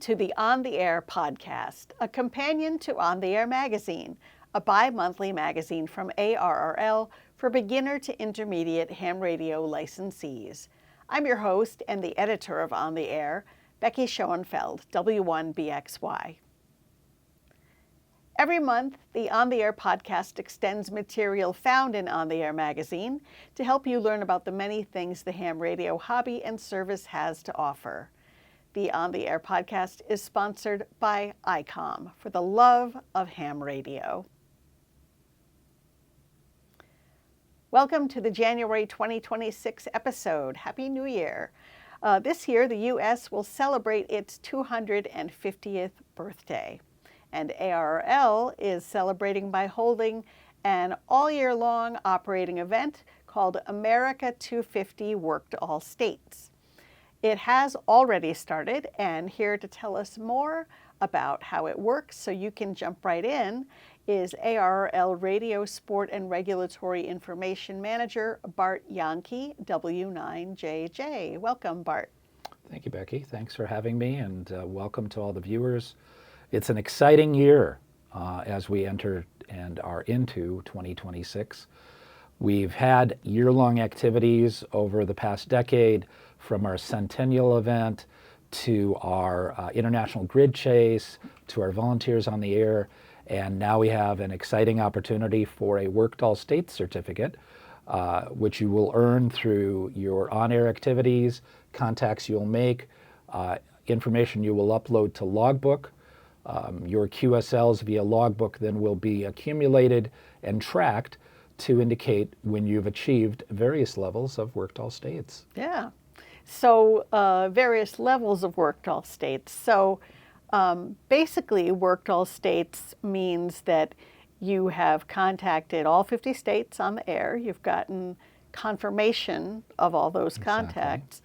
to the On the Air podcast, a companion to On the Air magazine, a bi-monthly magazine from ARRL for beginner to intermediate ham radio licensees. I'm your host and the editor of On the Air, Becky Schoenfeld, W1BXY. Every month, the On the Air podcast extends material found in On the Air magazine to help you learn about the many things the ham radio hobby and service has to offer. The On the Air podcast is sponsored by ICOM for the love of ham radio. Welcome to the January 2026 episode. Happy New Year. This year, the U.S. will celebrate its 250th birthday. And ARRL is celebrating by holding an all-year-long operating event called America250 Work to All States. It has already started, and here to tell us more about how it works so you can jump right in is ARRL Radiosport and Regulatory Information Manager Bart Jahnke, W9JJ. Welcome, Bart. Thank you, Becky. Thanks for having me, and welcome to all the viewers. It's an exciting year as we enter and are into 2026. We've had year-long activities over the past decade, from our centennial event to our international grid chase to our volunteers on the air, and now we have an exciting opportunity for a Work to All States certificate, which you will earn through your on-air activities, contacts you'll make, information you will upload to Logbook. Your QSLs via Logbook then will be accumulated and tracked to indicate when you've achieved various levels of Work to All States. Yeah. So various levels of Work to All States. So basically, Work to All States means that you have contacted all 50 states on the air. You've gotten confirmation of all those contacts.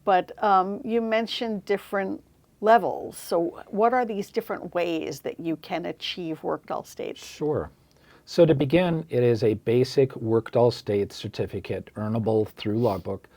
But you mentioned different levels. So what are these different ways that you can achieve Work to All States? Sure. So to begin, it is a basic Work to All States certificate earnable through Logbook.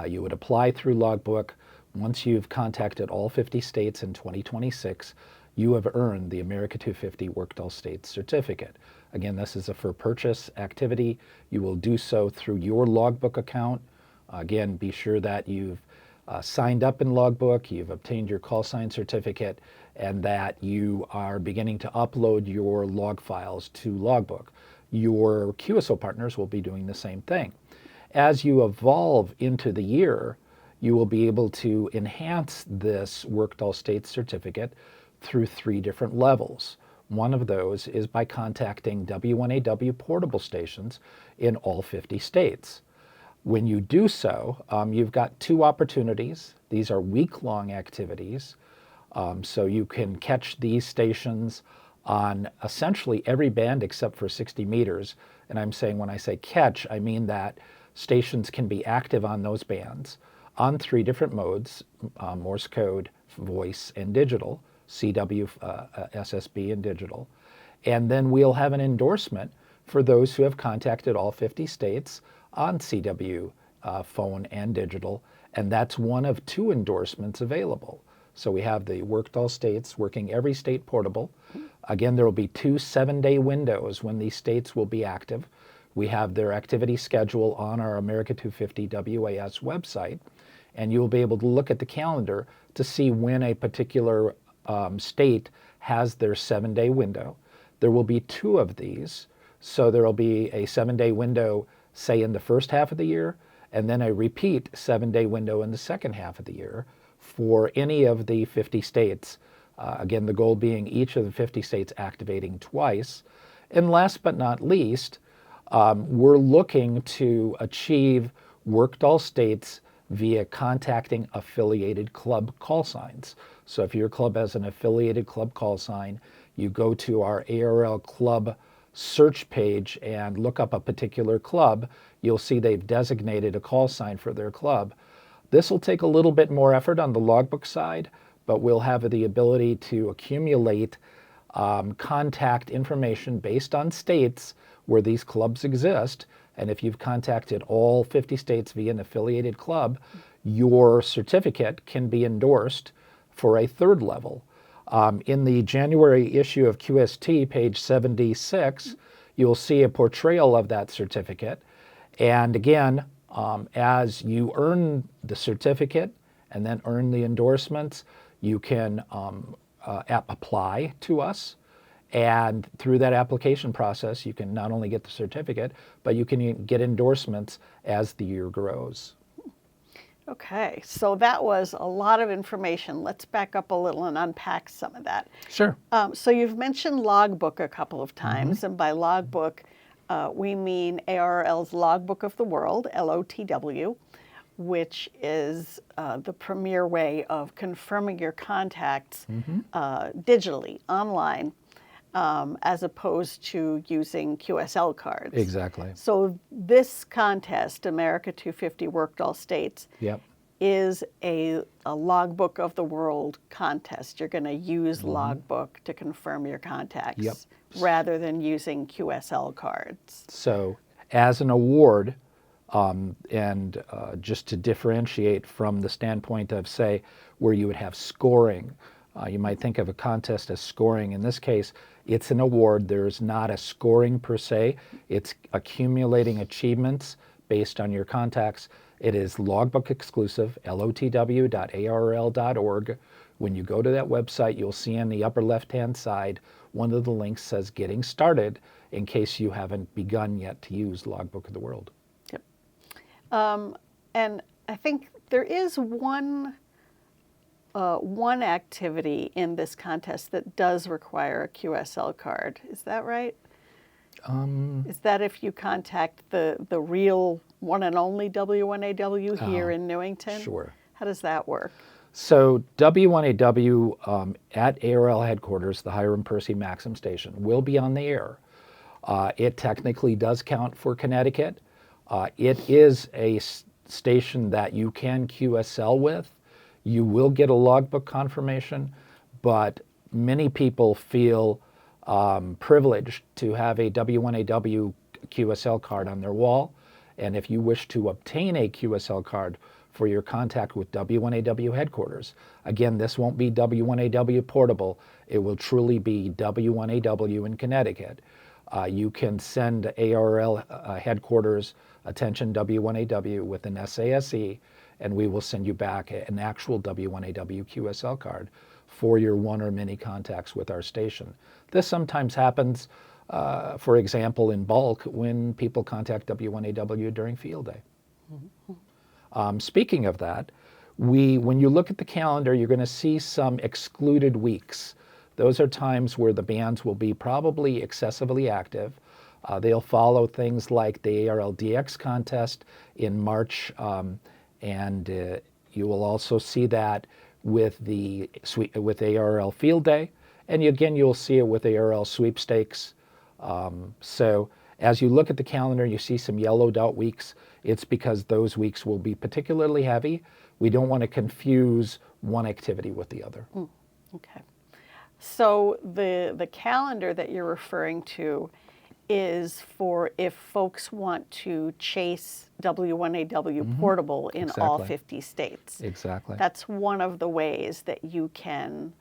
You would apply through Logbook. Once you've contacted all 50 states in 2026, you have earned the America250 Work to All States certificate. Again, this is a for purchase activity. You will do so through your Logbook account. Again, be sure that you've signed up in Logbook, you've obtained your call sign certificate, and that you are beginning to upload your log files to Logbook. Your QSO partners will be doing the same thing. As you evolve into the year, you will be able to enhance this Work to All States certificate through 3 different levels. One of those is by contacting W1AW portable stations in all 50 states. When you do so, you've got 2 opportunities. These are week-long activities, so you can catch these stations on essentially every band except for 60 meters. And I'm saying, when I say catch, I mean that stations can be active on those bands on 3 different modes, Morse code, voice, and digital, CW, SSB, and digital. And then we'll have an endorsement for those who have contacted all 50 states on CW, phone, and digital, and that's one of 2 endorsements available. So we have the Work to All States working every state portable. Again, there will be 2 7-day windows when these states will be active. We have their activity schedule on our America250 WAS website, and you'll be able to look at the calendar to see when a particular state has their 7-day window. There will be 2 of these, so there will be a 7-day window, say, in the first half of the year, and then a repeat 7-day window in the second half of the year for any of the 50 states. Again, the goal being each of the 50 states activating twice. And last but not least, we're looking to achieve Work to All States via contacting affiliated club call signs. So if your club has an affiliated club call sign, you go to our ARRL club search page and look up a particular club, you'll see they've designated a call sign for their club. This will take a little bit more effort on the Logbook side, but we'll have the ability to accumulate contact information based on states where these clubs exist. And if you've contacted all 50 states via an affiliated club, your certificate can be endorsed for a 3rd level. In the January issue of QST, page 76, you'll see a portrayal of that certificate. And again, as you earn the certificate and then earn the endorsements, you can apply to us. And through that application process, you can not only get the certificate, but you can get endorsements as the year grows. Okay, so that was a lot of information. Let's back up a little and unpack some of that. Sure. So you've mentioned logbook a couple of times, and by logbook, we mean ARRL's Logbook of the World, LOTW, which is the premier way of confirming your contacts digitally, online, as opposed to using QSL cards. Exactly. So this contest, America250 Worked All States, Yep. is a Logbook of the World contest. You're going to use logbook to confirm your contacts Yep. rather than using QSL cards. So as an award, and just to differentiate from the standpoint of, say, where you would have scoring, you might think of a contest as scoring. In this case, it's an award. There's not a scoring per se. It's accumulating achievements based on your contacts. It is logbook exclusive, lotw.arrl.org. When you go to that website, you'll see on the upper left-hand side, one of the links says Getting Started, in case you haven't begun yet to use Logbook of the World. Yep. And I think there is one activity in this contest that does require a QSL card. Is that right? Is that if you contact the real one and only W1AW here in Newington? Sure. How does that work? So W1AW at ARRL headquarters, the Hiram Percy Maxim station, will be on the air. It technically does count for Connecticut. It is a station that you can QSL with. You will get a logbook confirmation, but many people feel privileged to have a W1AW QSL card on their wall. And if you wish to obtain a QSL card for your contact with W1AW headquarters, again, this won't be W1AW portable. It will truly be W1AW in Connecticut. You can send ARRL headquarters, attention W1AW, with an SASE, and we will send you back an actual W1AW QSL card for your one or many contacts with our station. This sometimes happens, for example, in bulk when people contact W1AW during field day. Speaking of that, when you look at the calendar, you're going to see some excluded weeks. Those are times where the bands will be probably excessively active. They'll follow things like the ARRL DX contest in March, and you will also see that with ARRL Field Day, and again you'll see it with ARRL Sweepstakes. So as you look at the calendar, you see some yellowed out weeks. It's because those weeks will be particularly heavy. We don't want to confuse one activity with the other. Okay. So the calendar that you're referring to is for if folks want to chase W1AW portable in all 50 states. Exactly. That's one of the ways that you can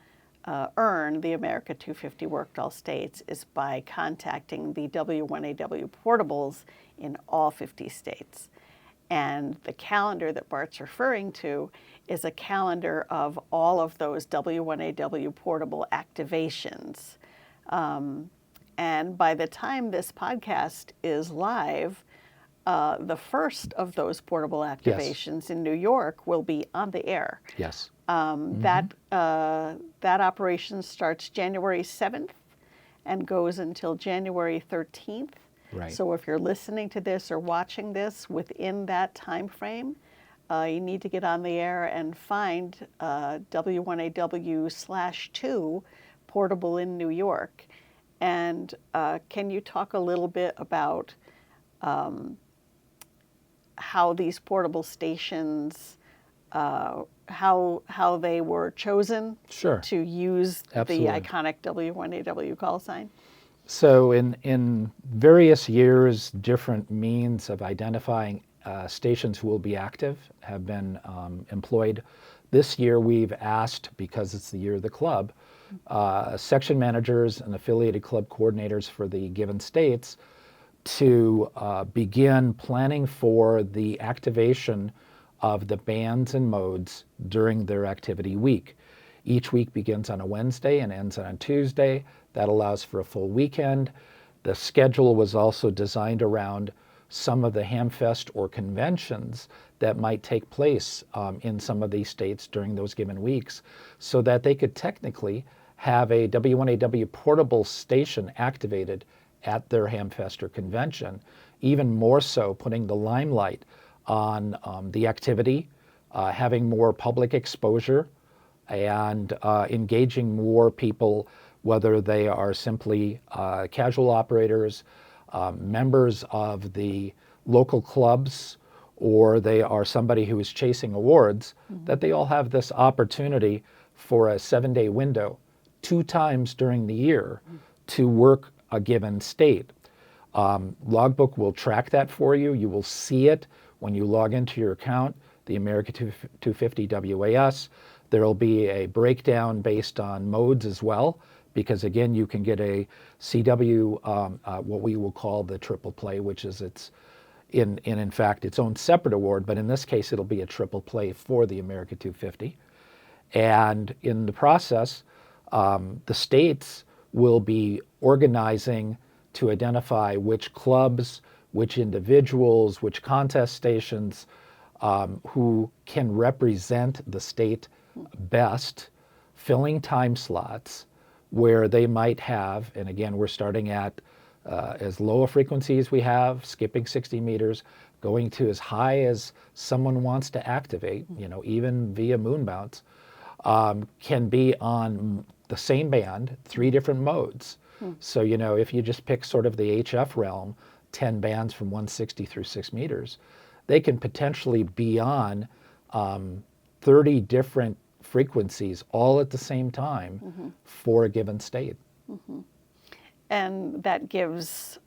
earn the America250 Worked All States, is by contacting the W1AW portables in all 50 states. And the calendar that Bart's referring to is a calendar of all of those W1AW portable activations. And by the time this podcast is live, the first of those portable activations in New York will be on the air. Yes. That operation starts January 7th and goes until January 13th. Right. So if you're listening to this or watching this within that time frame, you need to get on the air and find W1AW/2 portable in New York. And can you talk a little bit about how these portable stations, how they were chosen to use Absolutely. the iconic W1AW call sign? So in various years, different means of identifying stations who will be active have been employed. This year we've asked, because it's the year of the club, section managers and affiliated club coordinators for the given states to begin planning for the activation of the bands and modes during their activity week. Each week begins on a Wednesday and ends on a Tuesday. That allows for a full weekend. The schedule was also designed around some of the Hamfest or conventions that might take place in some of these states during those given weeks, so that they could technically have a W1AW portable station activated at their Hamfest or convention, even more so putting the limelight on the activity, having more public exposure, and engaging more people, whether they are simply casual operators, members of the local clubs, or they are somebody who is chasing awards, that they all have this opportunity for a 7-day window, 2 times during the year, to work a given state. Logbook will track that for you. You will see it when you log into your account, the America250 WAS. There will be a breakdown based on modes as well, because again, you can get a CW, what we will call the triple play, which is in fact its own separate award, but in this case, it'll be a triple play for the America250. And in the process, the states will be organizing to identify which clubs, which individuals, which contest stations who can represent the state best, filling time slots where they might have, and again, we're starting at as low a frequency as we have, skipping 60 meters, going to as high as someone wants to activate, even via moon bounce, can be on the same band, 3 different modes. So, if you just pick sort of the HF realm, 10 bands from 160 through 6 meters, they can potentially be on 30 different frequencies all at the same time for a given state. And that gives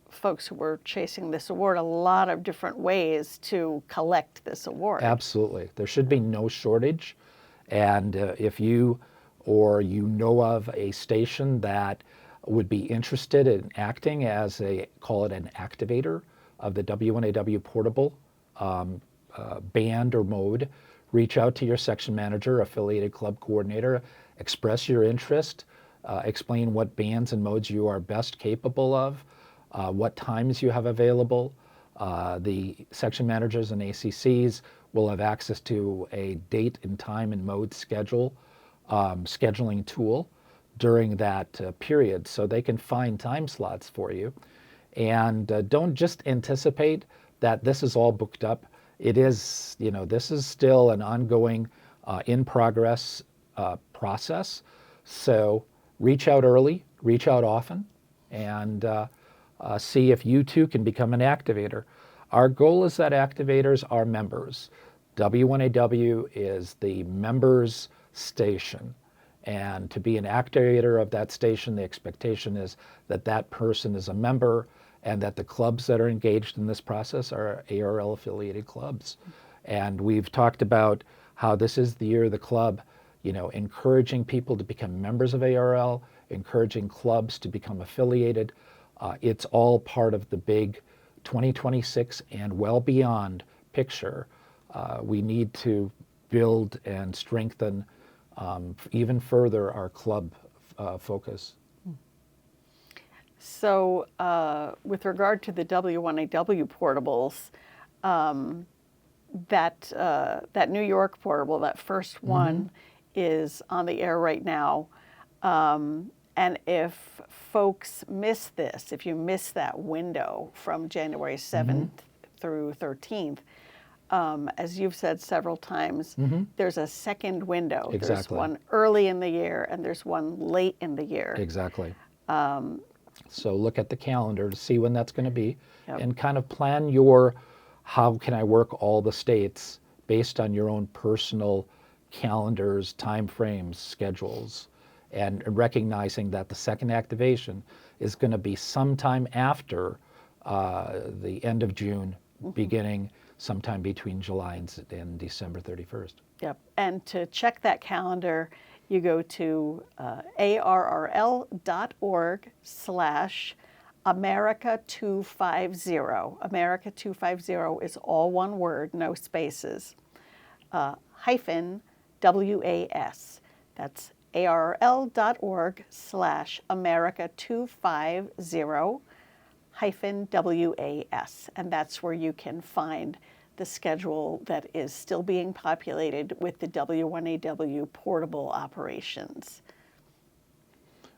folks who were chasing this award a lot of different ways to collect this award. Absolutely. There should be no shortage. And if you or you know of a station that would be interested in acting as call it an activator of the W1AW portable band or mode, reach out to your section manager, affiliated club coordinator, express your interest, explain what bands and modes you are best capable of, what times you have available. The section managers and ACCs will have access to a date and time and mode scheduling tool during that period, so they can find time slots for you. And don't just anticipate that this is all booked up. It is, this is still an ongoing, in progress process. So reach out early, reach out often, and see if you too can become an activator. Our goal is that activators are members. W1AW is the members station. And to be an activator of that station, the expectation is that that person is a member and that the clubs that are engaged in this process are ARRL affiliated clubs. And we've talked about how this is the year of the club, encouraging people to become members of ARRL, encouraging clubs to become affiliated. It's all part of the big 2026 and well beyond picture. We need to build and strengthen even further our club focus. So with regard to the W1AW portables, that New York portable, that first one, is on the air right now. And if folks miss this, if you miss that window from January 7th through 13th, as you've said several times, there's a second window. Exactly. There's one early in the year and there's one late in the year. Exactly. So look at the calendar to see when that's going to be, and kind of plan your, how can I work all the states based on your own personal calendars, time frames, schedules, and recognizing that the second activation is going to be sometime after the end of June, beginning sometime between July and December 31st. Yep. And to check that calendar, you go to ARRL.org/America250. America250 is all one word, no spaces. Hyphen WAS. That's ARRL.org/America250 hyphen WAS. And that's where you can find the schedule that is still being populated with the W1AW portable operations.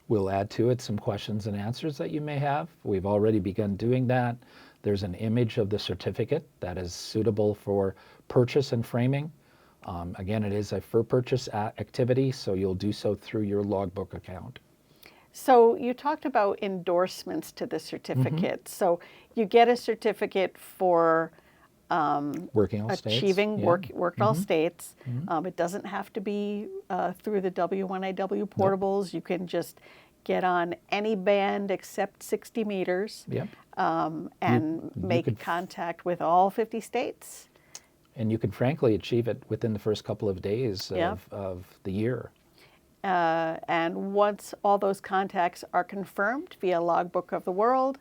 We'll add to it some questions and answers that you may have. We've already begun doing that. There's an image of the certificate that is suitable for purchase and framing. Again, it is a for purchase activity, so you'll do so through your logbook account. So you talked about endorsements to the certificate. So you get a certificate for working all achieving states. worked all states. It doesn't have to be through the W1AW portables. Nope. You can just get on any band except 60 meters and make contact with all 50 states. And you can frankly achieve it within the first couple of days of the year. And once all those contacts are confirmed via Logbook of the World,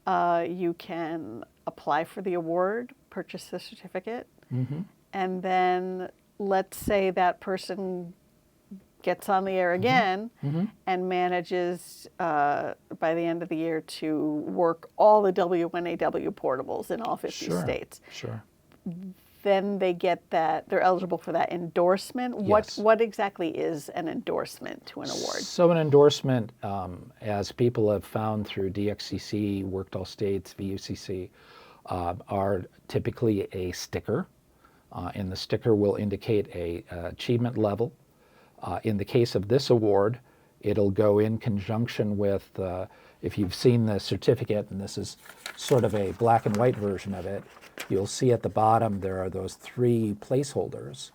you can apply for the award, purchase the certificate, and then let's say that person gets on the air again and manages by the end of the year to work all the W1AW portables in all 50 states. Sure. Then they get that, they're eligible for that endorsement. Yes. What exactly is an endorsement to an award? So an endorsement, as people have found through DXCC, Worked All States, VUCC, are typically a sticker. And the sticker will indicate a achievement level. In the case of this award, it'll go in conjunction with, if you've seen the certificate, and this is sort of a black and white version of it, you'll see at the bottom there are those 3 placeholders,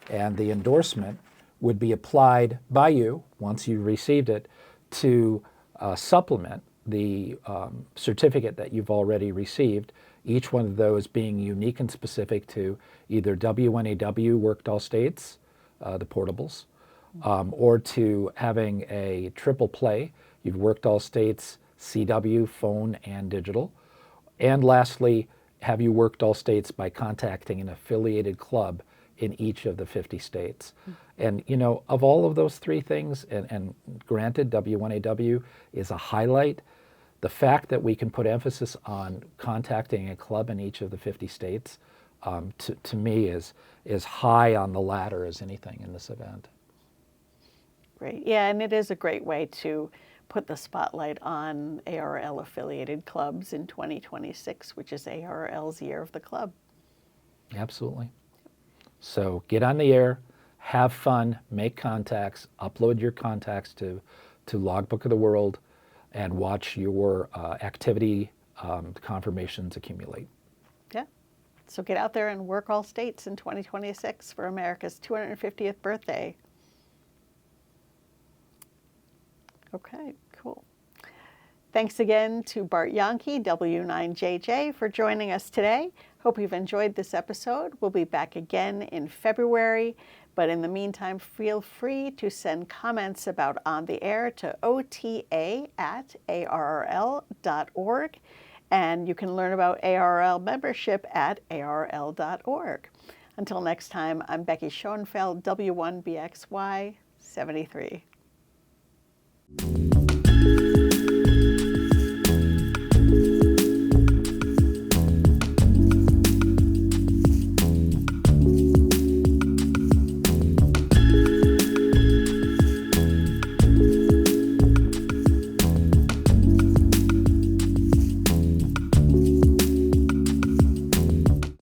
and the endorsement would be applied by you once you received it to supplement the certificate that you've already received, each one of those being unique and specific to either W1AW Worked All States, the portables, or to having a triple play. You've worked all states, CW, phone, and digital. And lastly, have you worked all states by contacting an affiliated club in each of the 50 states? And, you know, of all of those 3 things, and granted, W1AW is a highlight, the fact that we can put emphasis on contacting a club in each of the 50 states, to me, is high on the ladder as anything in this event. Great. Yeah, and it is a great way to put the spotlight on ARRL affiliated clubs in 2026, which is ARRL's Year of the Club. Absolutely. So get on the air, have fun, make contacts, upload your contacts to Logbook of the World, and watch your activity confirmations accumulate. Yeah. So get out there and work all states in 2026 for America's 250th birthday. Okay, cool. Thanks again to Bart Jahnke, W9JJ, for joining us today. Hope you've enjoyed this episode. We'll be back again in February, but in the meantime, feel free to send comments about On the Air to ota@arrl.org, and you can learn about ARRL membership at arrl.org. Until next time, I'm Becky Schoenfeld, W1BXY 73.